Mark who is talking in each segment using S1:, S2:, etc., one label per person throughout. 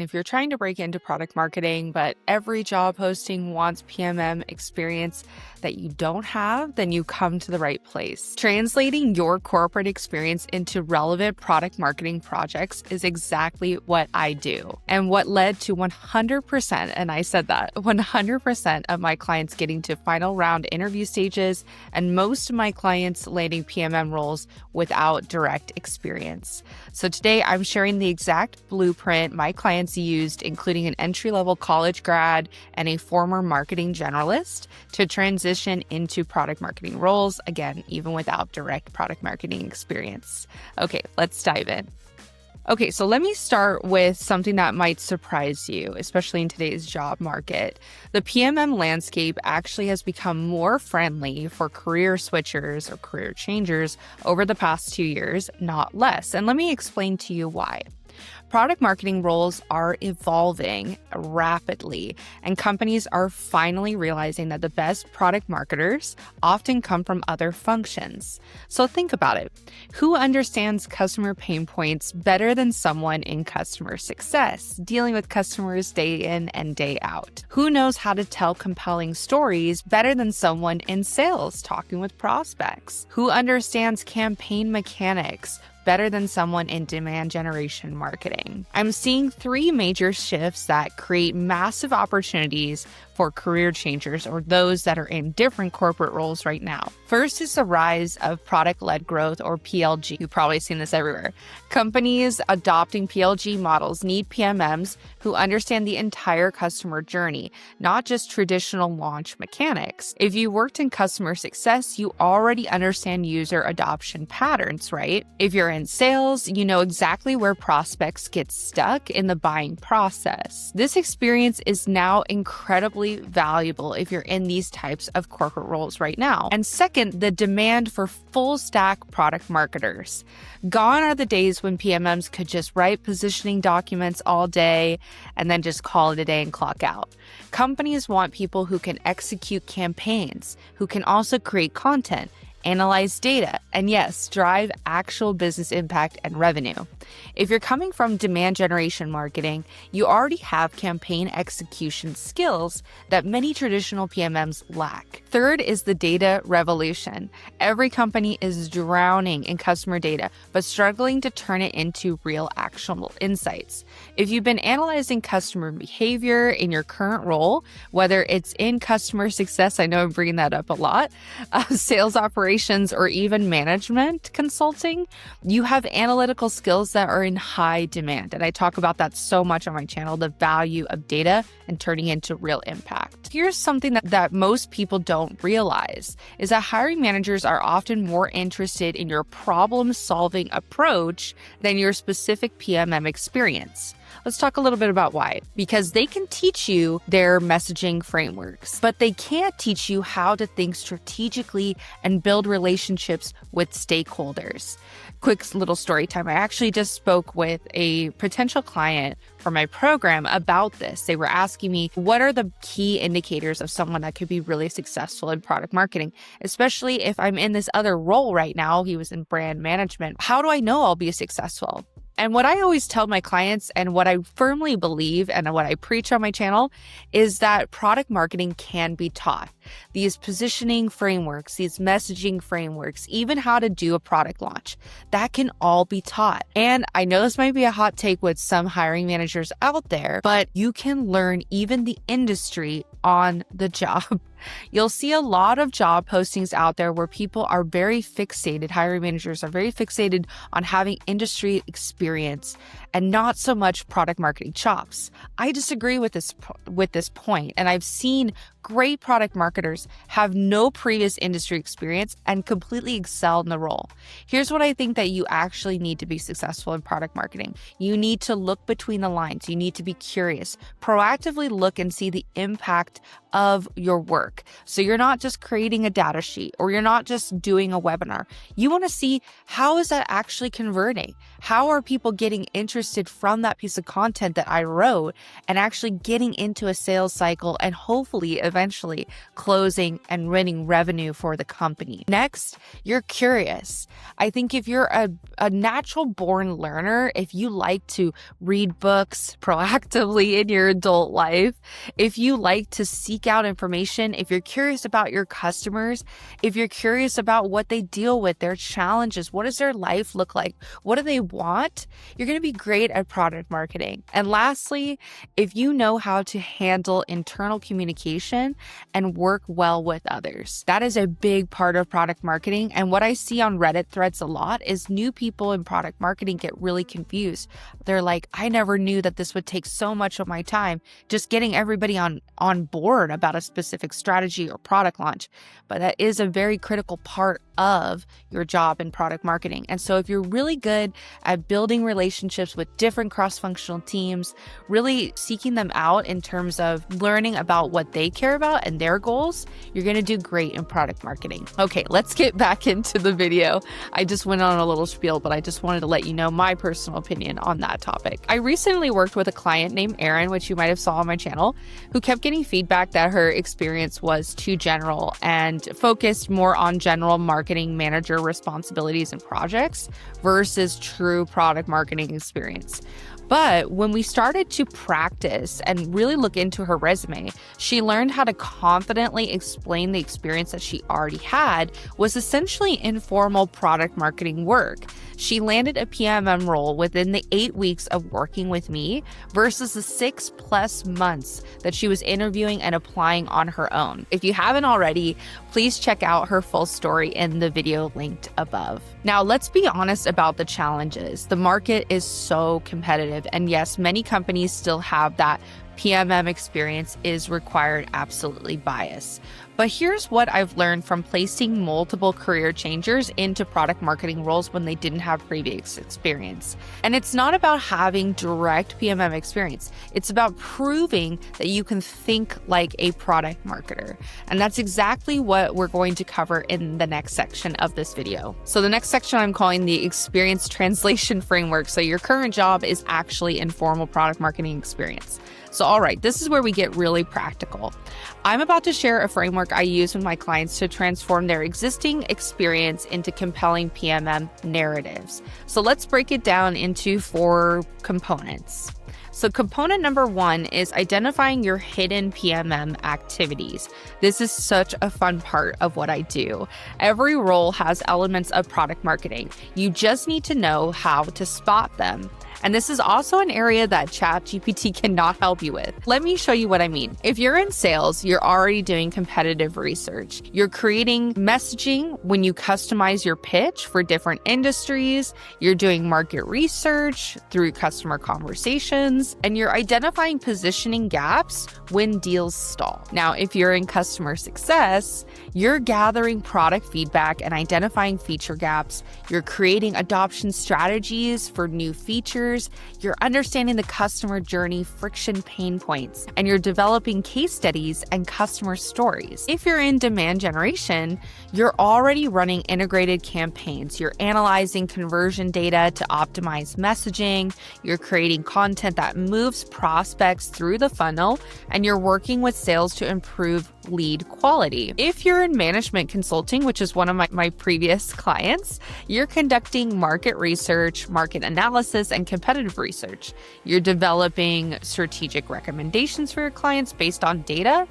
S1: If you're trying to break into product marketing, but every job posting wants PMM experience that you don't have, then you come to the right place. Translating your corporate experience into relevant product marketing projects is exactly what I do. And what led to 100%, and I said that, 100% of my clients getting to final round interview stages, and most of my clients landing PMM roles without direct experience. So today I'm sharing the exact blueprint my clients used, including an entry-level college grad and a former marketing generalist, to transition into product marketing roles, again, even without direct product marketing experience. Okay, let's dive in. Okay, so let me start with something that might surprise you, especially in today's job market. The PMM landscape actually has become more friendly for career switchers or career changers over the past 2 years, not less. And let me explain to you why. Product marketing roles are evolving rapidly, and companies are finally realizing that the best product marketers often come from other functions. So think about it. Who understands customer pain points better than someone in customer success, dealing with customers day in and day out? Who knows how to tell compelling stories better than someone in sales, talking with prospects? Who understands campaign mechanics better than someone in demand generation marketing? I'm seeing 3 major shifts that create massive opportunities for career changers or those that are in different corporate roles right now. First is the rise of product-led growth, or PLG. You've probably seen this everywhere. Companies adopting PLG models need PMMs who understand the entire customer journey, not just traditional launch mechanics. If you worked in customer success, you already understand user adoption patterns, right? If you're in sales, you know exactly where prospects get stuck in the buying process. This experience is now incredibly valuable if you're in these types of corporate roles right now. And second, the demand for full stack product marketers. Gone are the days when PMMs could just write positioning documents all day and then just call it a day and clock out. Companies want people who can execute campaigns, who can also create content, analyze data, and yes, drive actual business impact and revenue. If you're coming from demand generation marketing, you already have campaign execution skills that many traditional PMMs lack. Third is the data revolution. Every company is drowning in customer data, but struggling to turn it into real actionable insights. If you've been analyzing customer behavior in your current role, whether it's in customer success, I know I'm bringing that up a lot, sales operations, or even management consulting, you have analytical skills that are in high demand. And I talk about that so much on my channel, the value of data and turning into real impact. Here's something that most people don't realize is that hiring managers are often more interested in your problem-solving approach than your specific PMM experience. Let's talk a little bit about why. Because they can teach you their messaging frameworks, but they can't teach you how to think strategically and build relationships with stakeholders. Quick little story time. I actually just spoke with a potential client for my program about this. They were asking me, what are the key indicators of someone that could be really successful in product marketing, especially if I'm in this other role right now? He was in brand management. How do I know I'll be successful? And what I always tell my clients, and what I firmly believe and what I preach on my channel, is that product marketing can be taught. These positioning frameworks, these messaging frameworks, even how to do a product launch, that can all be taught. And I know this might be a hot take with some hiring managers out there, but you can learn even the industry on the job. You'll see a lot of job postings out there where people are very fixated, hiring managers are very fixated on having industry experience and not so much product marketing chops. I disagree with this point, and I've seen great product marketers have no previous industry experience and completely excel in the role. Here's what I think that you actually need to be successful in product marketing. You need to look between the lines. You need to be curious, proactively look and see the impact of your work. So you're not just creating a data sheet or you're not just doing a webinar. You want to see, how is that actually converting? How are people getting interested interested from that piece of content that I wrote and actually getting into a sales cycle and hopefully eventually closing and winning revenue for the company. Next, you're curious. I think if you're a natural born learner, if you like to read books proactively in your adult life, if you like to seek out information, if you're curious about your customers, if you're curious about what they deal with, their challenges, what does their life look like, what do they want, you're going to be great at product marketing. And lastly, if you know how to handle internal communication and work well with others, that is a big part of product marketing. And what I see on Reddit threads a lot is new people in product marketing get really confused. They're like, I never knew that this would take so much of my time just getting everybody on board about a specific strategy or product launch. But that is a very critical part of your job in product marketing. And so if you're really good at building relationships with different cross-functional teams, really seeking them out in terms of learning about what they care about and their goals, you're going to do great in product marketing. Okay, let's get back into the video. I just went on a little spiel, but I just wanted to let you know my personal opinion on that topic. I recently worked with a client named Erin, which you might have saw on my channel, who kept getting feedback that her experience was too general and focused more on general marketing manager responsibilities and projects versus true product marketing experience. But when we started to practice and really look into her resume, she learned how to confidently explain the experience that she already had was essentially informal product marketing work. She landed a PMM role within the 8 weeks of working with me versus the 6+ months that she was interviewing and applying on her own. If you haven't already, please check out her full story in the video linked above. Now, let's be honest about the challenges. The market is so competitive. And yes, many companies still have that PMM experience is required absolutely bias. But here's what I've learned from placing multiple career changers into product marketing roles when they didn't have previous experience. And it's not about having direct PMM experience. It's about proving that you can think like a product marketer. And that's exactly what we're going to cover in the next section of this video. So the next section I'm calling the experience translation framework. So your current job is actually informal product marketing experience. So, all right, this is where we get really practical. I'm about to share a framework I use with my clients to transform their existing experience into compelling PMM narratives. So let's break it down into 4 components. So component number 1 is identifying your hidden PMM activities. This is such a fun part of what I do. Every role has elements of product marketing. You just need to know how to spot them. And this is also an area that ChatGPT cannot help you with. Let me show you what I mean. If you're in sales, you're already doing competitive research. You're creating messaging when you customize your pitch for different industries. You're doing market research through customer conversations, and you're identifying positioning gaps when deals stall. Now, if you're in customer success, you're gathering product feedback and identifying feature gaps. You're creating adoption strategies for new features. You're understanding the customer journey friction pain points, and you're developing case studies and customer stories. If you're in demand generation, you're already running integrated campaigns. You're analyzing conversion data to optimize messaging. You're creating content that moves prospects through the funnel, and you're working with sales to improve lead quality. If you're in management consulting, which is one of my previous clients, you're conducting market research, market analysis, and competitive research. You're developing strategic recommendations for your clients based on data,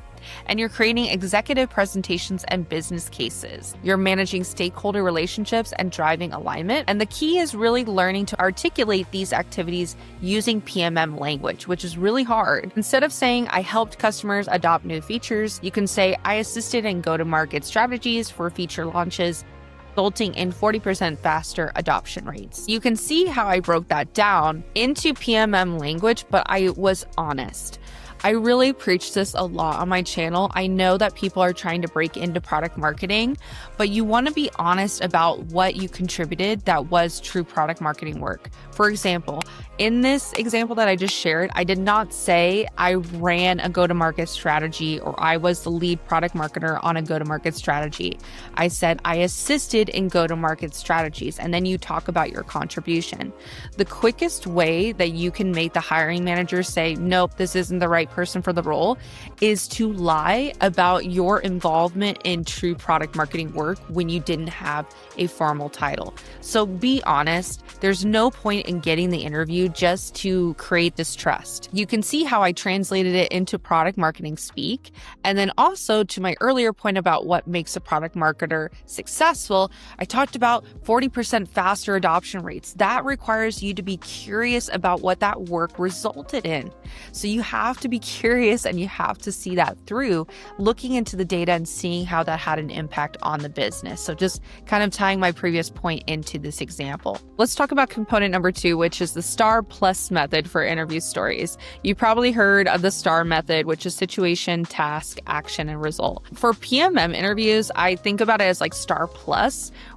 S1: and you're creating executive presentations and business cases. You're managing stakeholder relationships and driving alignment. And the key is really learning to articulate these activities using PMM language, which is really hard. Instead of saying, I helped customers adopt new features, you can say, I assisted in go-to-market strategies for feature launches, resulting in 40% faster adoption rates. You can see how I broke that down into PMM language, but I was honest. I really preach this a lot on my channel. I know that people are trying to break into product marketing, but you want to be honest about what you contributed that was true product marketing work. For example, in this example that I just shared, I did not say I ran a go-to-market strategy or I was the lead product marketer on a go-to-market strategy. I said I assisted in go-to-market strategies, and then you talk about your contribution. The quickest way that you can make the hiring manager say, nope, this isn't the right person for the role, is to lie about your involvement in true product marketing work when you didn't have a formal title. So be honest. There's no point in getting the interview just to create this trust. You can see how I translated it into product marketing speak. And then also to my earlier point about what makes a product marketer successful, I talked about 40% faster adoption rates. That requires you to be curious about what that work resulted in. So you have to be curious and you have to see that through looking into the data and seeing how that had an impact on the business. So just kind of tying my previous point into this example. Let's talk about component number 2, which is the STAR+ method for interview stories. You probably heard of the STAR method, which is situation, task, action, and result. For PMM interviews, I think about it as like STAR+,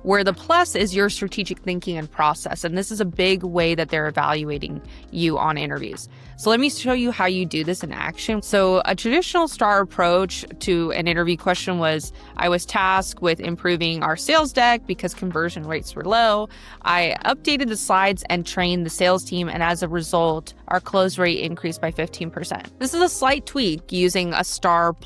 S1: where the plus is your strategic thinking and process. And this is a big way that they're evaluating you on interviews. So let me show you how you do this in action. So a traditional STAR approach to an interview question was, I was tasked with improving our sales deck because conversion rates were low. I updated the slides and trained the sales team, and as a result, our close rate increased by 15%. This is a slight tweak using a STAR+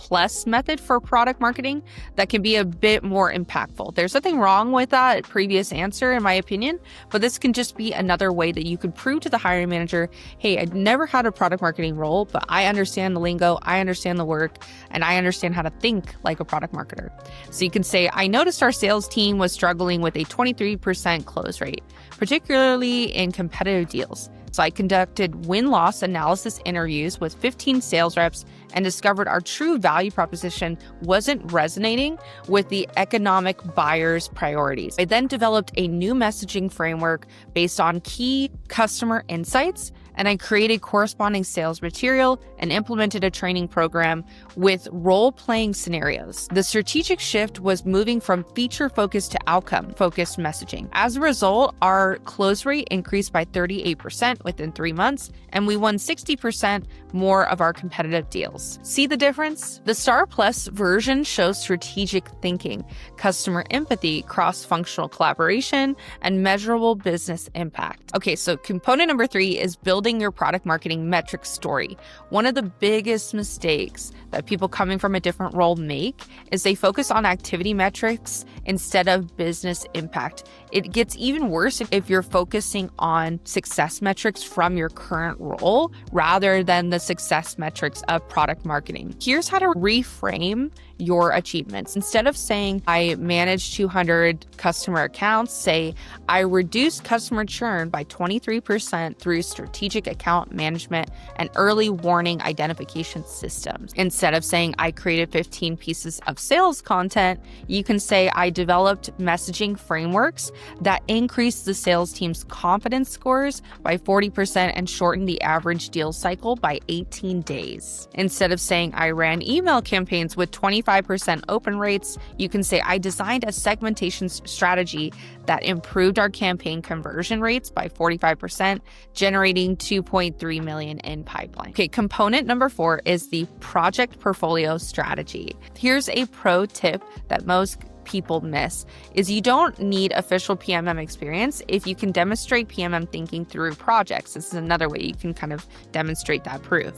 S1: method for product marketing that can be a bit more impactful. There's nothing wrong with that previous answer, in my opinion, but this can just be another way that you can prove to the hiring manager, hey, I've never had a product marketing role, but I understand the lingo, I understand the work, and I understand how to think like a product marketer. So you can say, I noticed our sales team was struggling with a 23% close rate, particularly in competitive deals. So I conducted win-loss analysis interviews with 15 sales reps and discovered our true value proposition wasn't resonating with the economic buyer's priorities. I then developed a new messaging framework based on key customer insights, and I created corresponding sales material and implemented a training program with role-playing scenarios. The strategic shift was moving from feature-focused to outcome-focused messaging. As a result, our close rate increased by 38% within 3 months, and we won 60% more of our competitive deals. See the difference? The STAR+ version shows strategic thinking, customer empathy, cross-functional collaboration, and measurable business impact. Okay, so component number 3 is building your product marketing metric story. One of the biggest mistakes that people coming from a different role make is they focus on activity metrics instead of business impact. It gets even worse if you're focusing on success metrics from your current role rather than the success metrics of product marketing. Here's how to reframe your achievements. Instead of saying, I managed 200 customer accounts, say, I reduced customer churn by 23% through strategic account management and early warning identification systems. Instead of saying, I created 15 pieces of sales content, you can say, I developed messaging frameworks that increase the sales team's confidence scores by 40% and shorten the average deal cycle by 18 days. Instead of saying, I ran email campaigns with 25% open rates, you can say, I designed a segmentation strategy that improved our campaign conversion rates by 45%, generating 2.3 million in pipeline. Okay, component number 4 is the project portfolio strategy. Here's a pro tip that most people miss is you don't need official PMM experience if you can demonstrate PMM thinking through projects. This is another way you can kind of demonstrate that proof.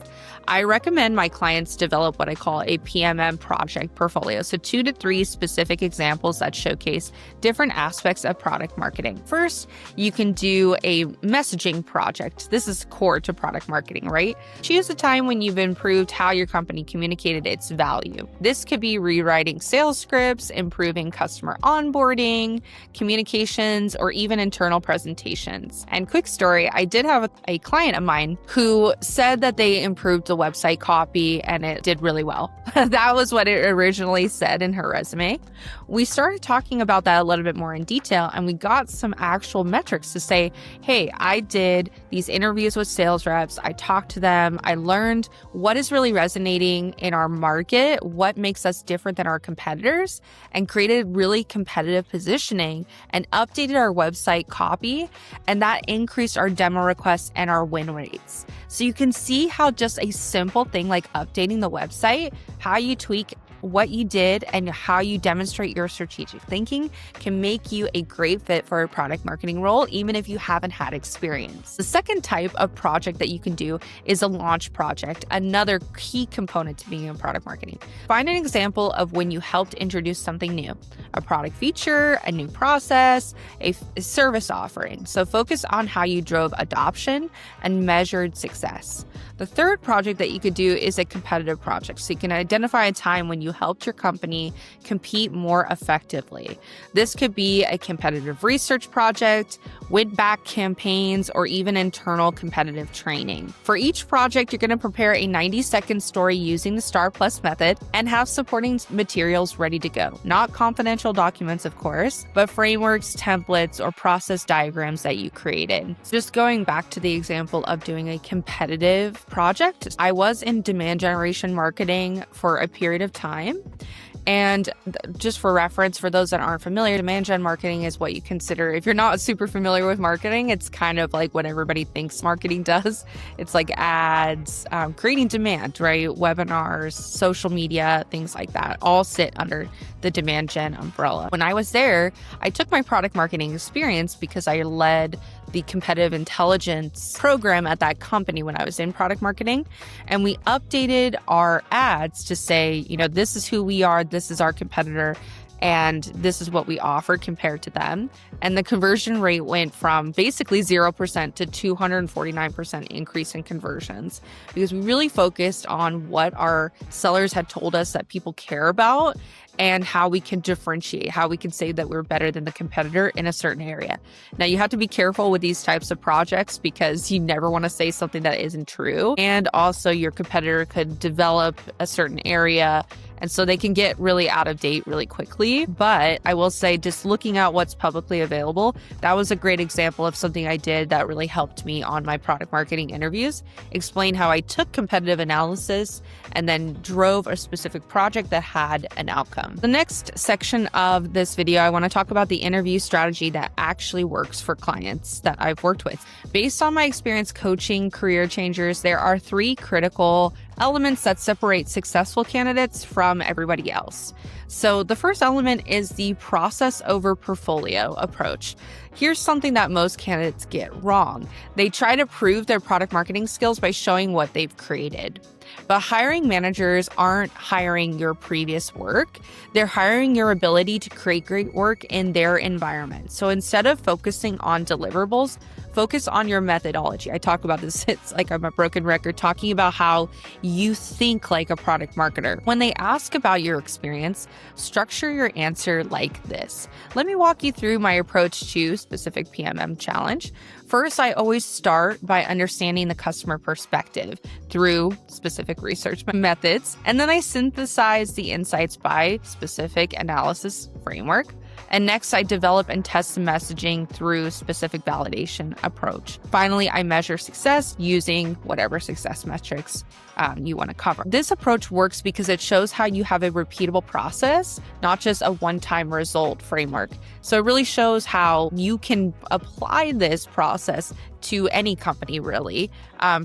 S1: I recommend my clients develop what I call a PMM project portfolio. So 2 to 3 specific examples that showcase different aspects of product marketing. First, you can do a messaging project. This is core to product marketing, right? Choose a time when you've improved how your company communicated its value. This could be rewriting sales scripts, improving driving customer onboarding, communications, or even internal presentations. And quick story, I did have a client of mine who said that they improved the website copy and it did really well. That was what it originally said in her resume. We started talking about that a little bit more in detail, and we got some actual metrics to say, hey, I did these interviews with sales reps. I talked to them. I learned what is really resonating in our market, what makes us different than our competitors, and created really competitive positioning and updated our website copy. And that increased our demo requests and our win rates. So you can see how just a simple thing like updating the website, how you tweak what you did and how you demonstrate your strategic thinking can make you a great fit for a product marketing role, even if you haven't had experience. The second type of project that you can do is a launch project, another key component to being in product marketing. Find an example of when you helped introduce something new, a product feature, a new process, a service offering. So focus on how you drove adoption and measured success. The third project that you could do is a competitive project. So you can identify a time when you helped your company compete more effectively. This could be a competitive research project, win-back campaigns, or even internal competitive training. For each project, you're going to prepare a 90-second story using the STAR+ method and have supporting materials ready to go. Not confidential documents, of course, but frameworks, templates, or process diagrams that you created. So just going back to the example of doing a competitive project, I was in demand generation marketing for a period of time. And just for reference, for those that aren't familiar, demand gen marketing is what you consider, if you're not super familiar with marketing, it's kind of like what everybody thinks marketing does. It's like ads, creating demand, right? Webinars, social media, things like that, all sit under the demand gen umbrella. When I was there, I took my product marketing experience because I led the competitive intelligence program at that company when I was in product marketing. And we updated our ads to say, this is who we are, this is our competitor, and this is what we offer compared to them. And the conversion rate went from basically 0% to 249% increase in conversions because we really focused on what our sellers had told us that people care about and how we can differentiate, how we can say that we're better than the competitor in a certain area. Now, you have to be careful with these types of projects because you never want to say something that isn't true. And also your competitor could develop a certain area, and so they can get really out of date really quickly. But I will say, just looking at what's publicly available, that was a great example of something I did that really helped me on my product marketing interviews, explain how I took competitive analysis and then drove a specific project that had an outcome. The next section of this video, I want to talk about the interview strategy that actually works for clients that I've worked with. Based on my experience coaching career changers, there are 3 critical elements that separate successful candidates from everybody else. So the first element is the process over portfolio approach. Here's something that most candidates get wrong. They try to prove their product marketing skills by showing what they've created. But hiring managers aren't hiring your previous work. They're hiring your ability to create great work in their environment. So instead of focusing on deliverables, focus on your methodology. I talk about this, it's like I'm a broken record, talking about how you think like a product marketer. When they ask about your experience, structure your answer like this. Let me walk you through my approach to specific PMM challenge. First, I always start by understanding the customer perspective through specific research methods, and then I synthesize the insights by specific analysis framework. And next, I develop and test the messaging through specific validation approach. Finally, I measure success using whatever success metrics you want to cover. This approach works because it shows how you have a repeatable process, not just a one-time result framework. So it really shows how you can apply this process to any company, really,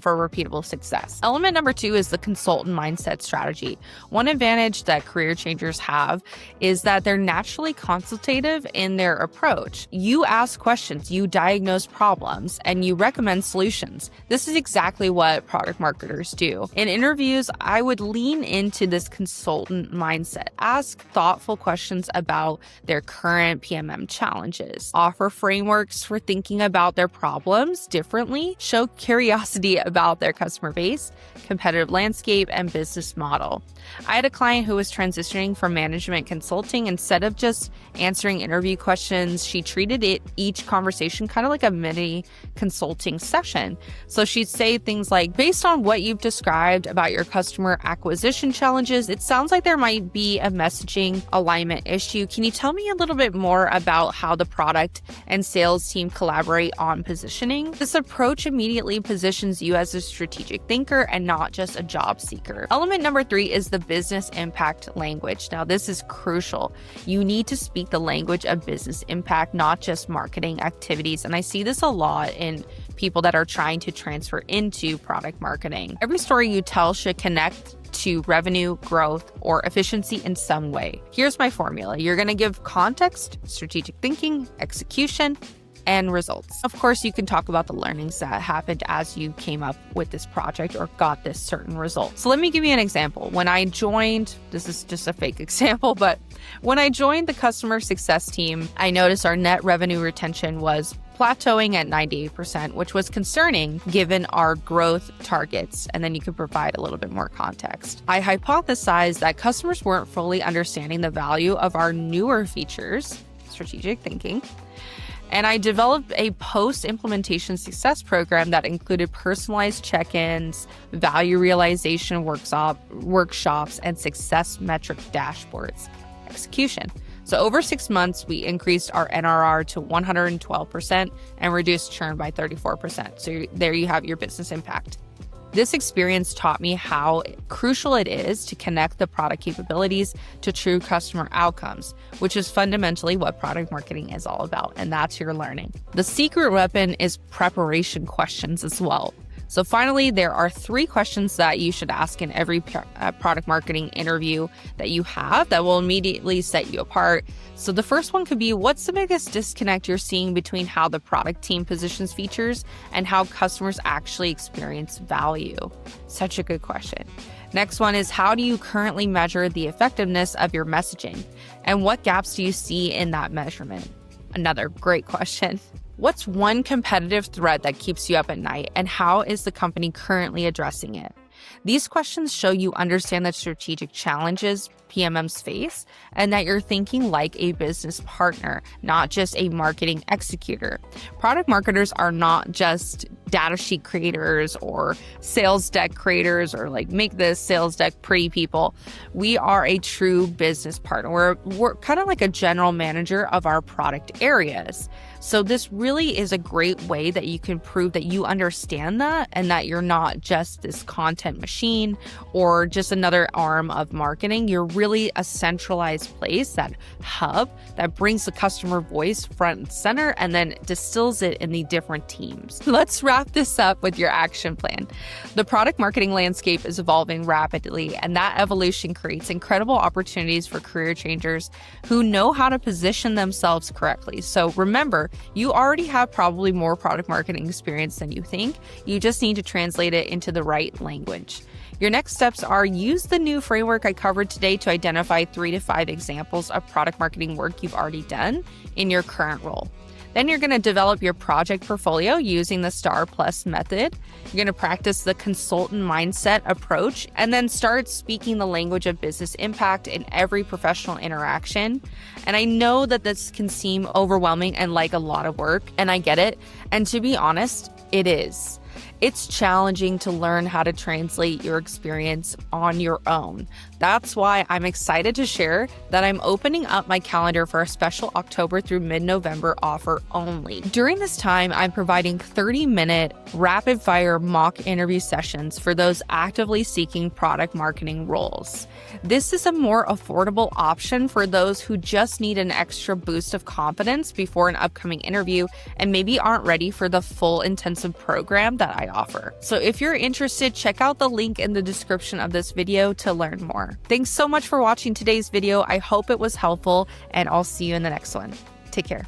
S1: for repeatable success. Element number 2 is the consultant mindset strategy. One advantage that career changers have is that they're naturally consultative in their approach. You ask questions, you diagnose problems, and you recommend solutions. This is exactly what product marketers do. In interviews, I would lean into this consultant mindset. Ask thoughtful questions about their current PMM challenges. Offer frameworks for thinking about their problems products differently, show curiosity about their customer base, competitive landscape, and business model. I had a client who was transitioning from management consulting. Instead of just answering interview questions, she treated each conversation kind of like a mini consulting session. So she'd say things like, based on what you've described about your customer acquisition challenges, it sounds like there might be a messaging alignment issue. Can you tell me a little bit more about how the product and sales team collaborate on positioning? This approach immediately positions you as a strategic thinker and not just a job seeker. Element number 3 is the business impact language. Now, this is crucial. You need to speak the language of business impact, not just marketing activities. And I see this a lot in people that are trying to transfer into product marketing. Every story you tell should connect to revenue, growth, or efficiency in some way. Here's my formula. You're going to give context, strategic thinking, execution, and results. Of course, you can talk about the learnings that happened as you came up with this project or got this certain result. So let me give you an example. When I joined, this is just a fake example, but when I joined the customer success team, I noticed our net revenue retention was plateauing at 98%, which was concerning given our growth targets. And then you could provide a little bit more context. I hypothesized that customers weren't fully understanding the value of our newer features, strategic thinking. And I developed a post-implementation success program that included personalized check-ins, value realization workshops, and success metric dashboards. Execution. So over 6 months, we increased our NRR to 112% and reduced churn by 34%. So there you have your business impact. This experience taught me how crucial it is to connect the product capabilities to true customer outcomes, which is fundamentally what product marketing is all about, and that's your learning. The secret weapon is preparation questions as well. So finally, there are 3 questions that you should ask in every product marketing interview that you have that will immediately set you apart. So the first one could be, what's the biggest disconnect you're seeing between how the product team positions features and how customers actually experience value? Such a good question. Next one is, how do you currently measure the effectiveness of your messaging? And what gaps do you see in that measurement? Another great question. What's one competitive threat that keeps you up at night, and how is the company currently addressing it? These questions show you understand the strategic challenges PMMs face and that you're thinking like a business partner, not just a marketing executor. Product marketers are not just data sheet creators or sales deck creators or like make this sales deck pretty people. We are a true business partner. We're kind of like a general manager of our product areas. So this really is a great way that you can prove that you understand that and that you're not just this content machine or just another arm of marketing. You're really a centralized place, that hub that brings the customer voice front and center and then distills it in the different teams. Let's wrap this up with your action plan. The product marketing landscape is evolving rapidly, and that evolution creates incredible opportunities for career changers who know how to position themselves correctly. So remember, you already have probably more product marketing experience than you think. You just need to translate it into the right language. Your next steps are use the new framework I covered today to identify 3 to 5 examples of product marketing work you've already done in your current role. Then you're going to develop your project portfolio using the STAR+ method. You're going to practice the consultant mindset approach and then start speaking the language of business impact in every professional interaction. And I know that this can seem overwhelming and like a lot of work, and I get it. And to be honest, it is. It's challenging to learn how to translate your experience on your own. That's why I'm excited to share that I'm opening up my calendar for a special October through mid-November offer only. During this time, I'm providing 30-minute rapid-fire mock interview sessions for those actively seeking product marketing roles. This is a more affordable option for those who just need an extra boost of confidence before an upcoming interview and maybe aren't ready for the full intensive program that I offer. So if you're interested, check out the link in the description of this video to learn more. Thanks so much for watching today's video. I hope it was helpful, and I'll see you in the next one. Take care.